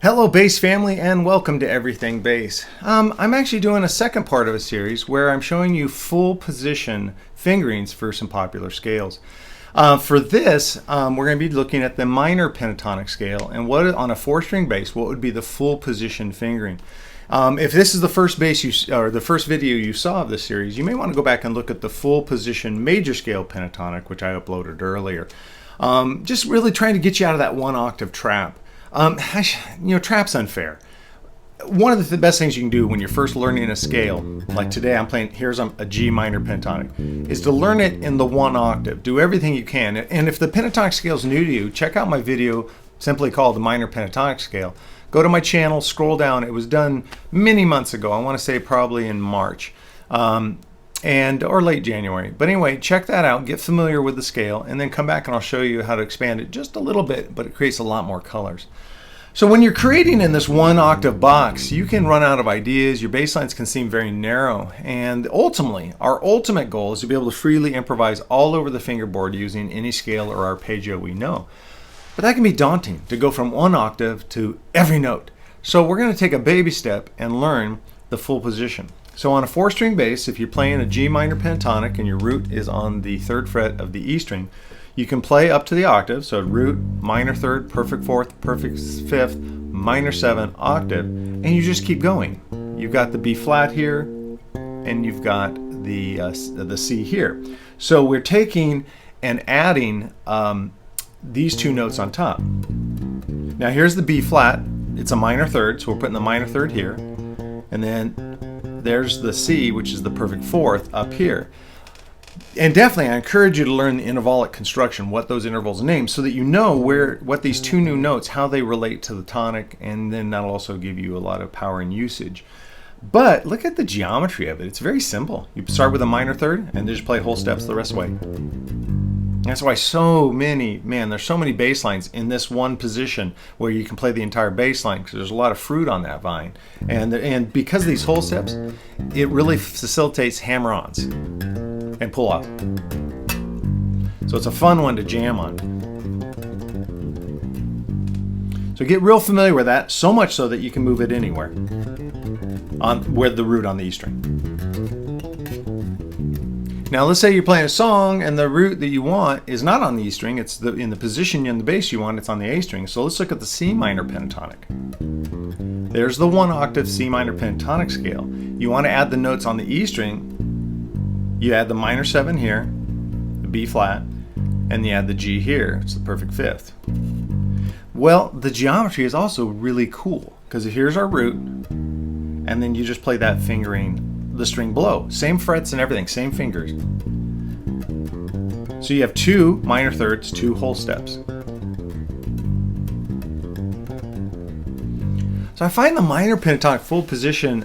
Hello bass family and welcome to Everything Bass. I'm actually doing a second part of a series where I'm showing you full position fingerings for some popular scales. For this, we're going to be looking at the minor pentatonic scale and what on a 4-string bass, what would be the full position fingering. If this is the first bass or the first video you saw of this series, you may want to go back and look at the full position major scale pentatonic, which I uploaded earlier. Just really trying to get you out of that 1-octave trap. Trap's unfair. One of the best things you can do when you're first learning a scale, like today I'm playing, here's a G minor pentatonic, is to learn it in the 1-octave. Do everything you can. And if the pentatonic scale is new to you, check out my video simply called the minor pentatonic scale. Go to my channel, scroll down. It was done many months ago. I want to say probably in March. Or late January. But anyway, check that out, get familiar with the scale, and then come back and I'll show you how to expand it just a little bit, but it creates a lot more colors. So when you're creating in this 1-octave box, you can run out of ideas, your bass lines can seem very narrow, and ultimately, our ultimate goal is to be able to freely improvise all over the fingerboard using any scale or arpeggio we know. But that can be daunting, to go from 1-octave to every note. So we're going to take a baby step and learn the full position. So on a 4-string bass, if you're playing a G minor pentatonic and your root is on the 3rd fret of the E string, you can play up to the octave, so root, minor 3rd, perfect 4th, perfect 5th, minor 7, octave, and you just keep going. You've got the B flat here, and you've got the C here. So we're taking and adding these two notes on top. Now here's the B flat, it's a minor 3rd, so we're putting the minor 3rd here, and then there's the C, which is the perfect 4th, up here. And definitely, I encourage you to learn the intervallic construction, what those intervals name, so that you know what these two new notes, how they relate to the tonic, and then that'll also give you a lot of power and usage. But look at the geometry of it. It's very simple. You start with a minor 3rd, and just play whole steps the rest of the way. That's why there's so many bass lines in this one position where you can play the entire bass line, because there's a lot of fruit on that vine. And because of these whole steps, it really facilitates hammer-ons and pull-off. So it's a fun one to jam on. So get real familiar with that, so much so that you can move it anywhere with the root on the E string. Now let's say you're playing a song and the root that you want is not on the E string, it's in the position in the bass you want, it's on the A string. So let's look at the C minor pentatonic. There's the 1-octave C minor pentatonic scale. You want to add the notes on the E string, you add the minor 7 here, the B flat, and you add the G here, it's the perfect 5th. Well, the geometry is also really cool, because here's our root, and then you just play that fingering the string below. Same frets and everything, same fingers. So you have 2 minor 3rds, 2 whole steps. So I find the minor pentatonic full position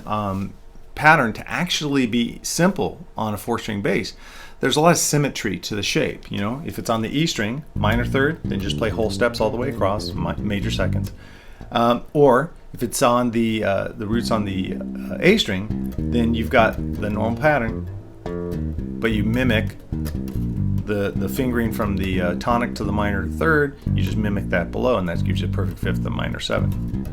pattern to actually be simple on a 4-string bass. There's a lot of symmetry to the shape. You know, if it's on the E string, minor 3rd, then just play whole steps all the way across, major seconds. Or if it's on the roots on the A string, then you've got the normal pattern, but you mimic the fingering from the tonic to the minor 3rd. You just mimic that below, and that gives you a perfect 5th of minor 7.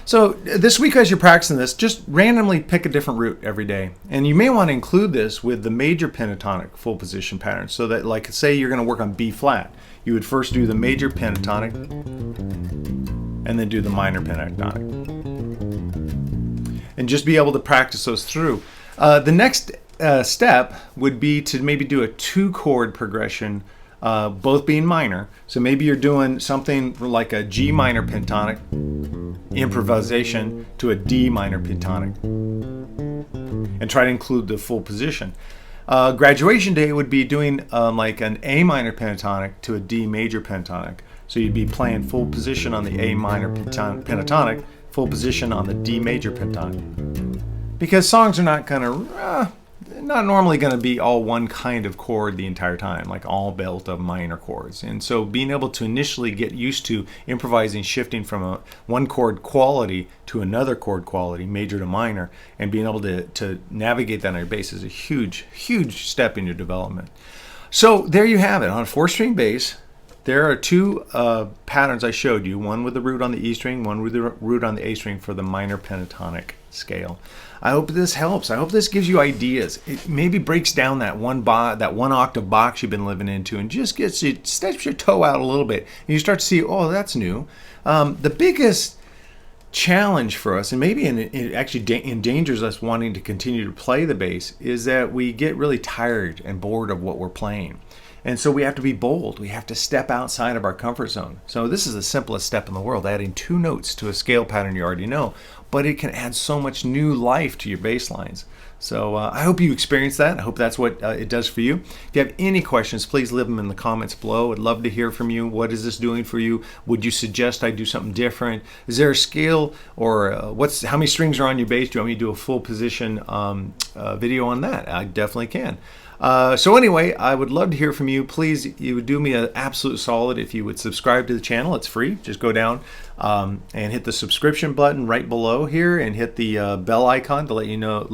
So this week as you're practicing this, just randomly pick a different root every day. And you may want to include this with the major pentatonic full position pattern, so that, like, say you're going to work on B flat. You would first do the major pentatonic and then do the minor pentatonic. And just be able to practice those through. The next step would be to maybe do a 2-chord progression, both being minor. So maybe you're doing something like a G minor pentatonic improvisation to a D minor pentatonic, and try to include the full position. Graduation day would be doing like an A minor pentatonic to a D major pentatonic. So you'd be playing full position on the A minor pentatonic, full position on the D major pentatonic. Because songs are not normally going to be all one kind of chord the entire time, like all built of minor chords. And so being able to initially get used to improvising, shifting from a one chord quality to another chord quality, major to minor, and being able to navigate that on your bass is a huge, huge step in your development. So there you have it. On a 4-string bass, there are two patterns I showed you, one with the root on the E string, one with the root on the A string for the minor pentatonic scale. I hope this helps. I hope this gives you ideas. It maybe breaks down that one octave box you've been living into and just steps your toe out a little bit. And you start to see, oh, that's new. The biggest challenge for us, and maybe it actually endangers us wanting to continue to play the bass, is that we get really tired and bored of what we're playing. And so we have to be bold. We have to step outside of our comfort zone. So this is the simplest step in the world, adding 2 notes to a scale pattern you already know, but it can add so much new life to your bass lines. So I hope you experience that. I hope that's what it does for you. If you have any questions, please leave them in the comments below. I'd love to hear from you. What is this doing for you? Would you suggest I do something different? Is there a scale, or how many strings are on your bass? Do you want me to do a full position video on that? I definitely can. So anyway, I would love to hear from you. Please, you would do me an absolute solid if you would subscribe to the channel. It's free. Just go down and hit the subscription button right below here and hit the bell icon to let you know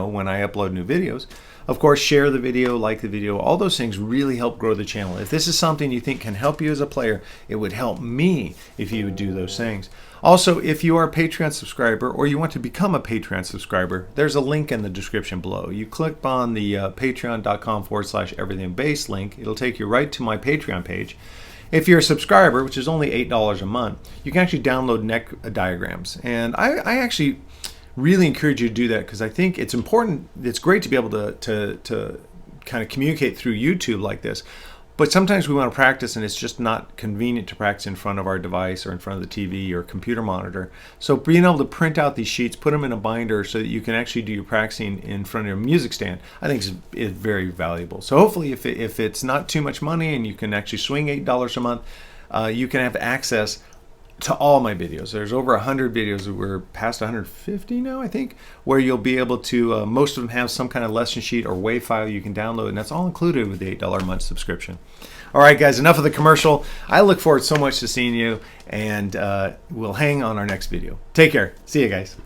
when I upload new videos. Of course, share the video, like the video. All those things really help grow the channel. If this is something you think can help you as a player, it would help me if you would do those things. Also, if you are a Patreon subscriber or you want to become a Patreon subscriber, there's a link in the description below. You click on the patreon.com/everythingbass link. It'll take you right to my Patreon page. If you're a subscriber, which is only $8 a month, you can actually download neck diagrams. And I actually really encourage you to do that, because I think it's important. It's great to be able to kind of communicate through YouTube like this. But sometimes we want to practice and it's just not convenient to practice in front of our device or in front of the TV or computer monitor. So being able to print out these sheets, put them in a binder so that you can actually do your practicing in front of your music stand, I think is very valuable. So hopefully if it's not too much money and you can actually swing $8 a month, you can have access to all my videos. There's over 100 videos. We're past 150 now, I think, where you'll be able to, most of them have some kind of lesson sheet or WAV file you can download, and that's all included with the $8 a month subscription. All right, guys, enough of the commercial. I look forward so much to seeing you, and we'll hang on our next video. Take care. See you guys.